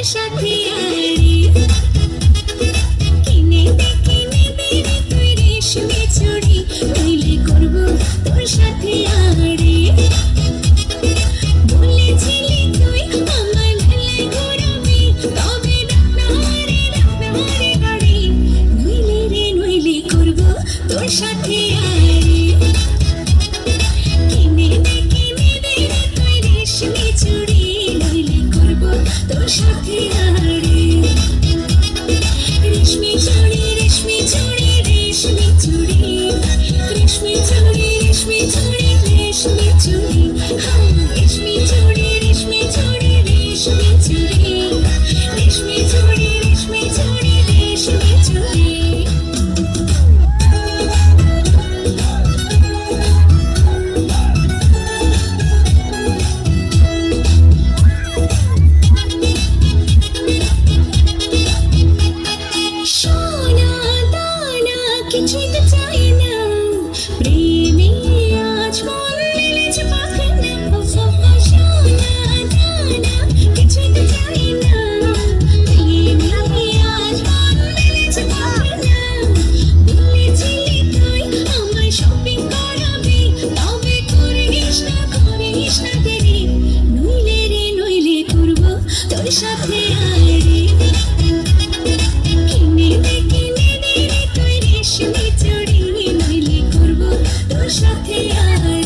সাথে আরে কিনে দে তুই রেশমি চুড়ি নইলে করব তোর সাথে আরে বলেছিলি তুই আমার মেলায় ঘোরাবি তবে ডাক্তারে গাড়ি নইলে করব তোর সাথে আরে কিনে দে তুই রেশমি চুড়ি নইলে করব তোর সাথে আরে রেশমি চুড়ি রেশমি চুড়ি রেশমি চুড়ি রেশমি চুড়ি রেশমি চুড়ি রেশমি চুড়ি রেশমি চুড়ি রেশমি চুড়ি রেশমি চুড়ি রেশমি চুড়ি রেশমি চুড়ি রেশমি চুড়ি সোনা দানা কিছুই তো চাই না প্রেমে আজ মন মিলেছে পাখানা সোনা দানা কিছুই তো চাই না প্রেমে আজ মন মিলেছে পাখানা বলেছিলি তুই আমায় শপিং করাবি তবে করিস না দেরি নইলে করব তোর সাথে আরে কিনে দে তুই রেশমি চুড়ি নইলে করব তোর সাথে আরে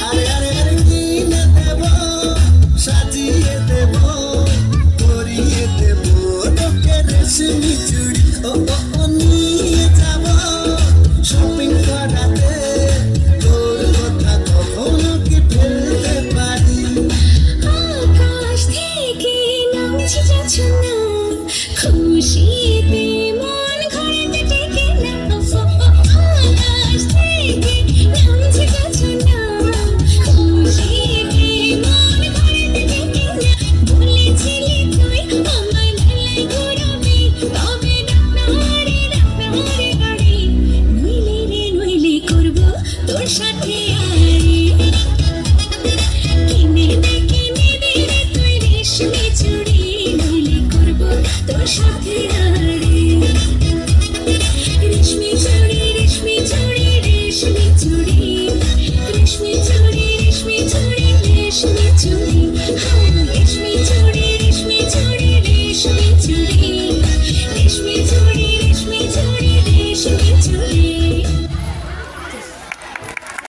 আরে আরে আরে কিনে দেব সাজিয়ে দেব পরিয়ে দেব তোকে রেশমি চুড়ি ও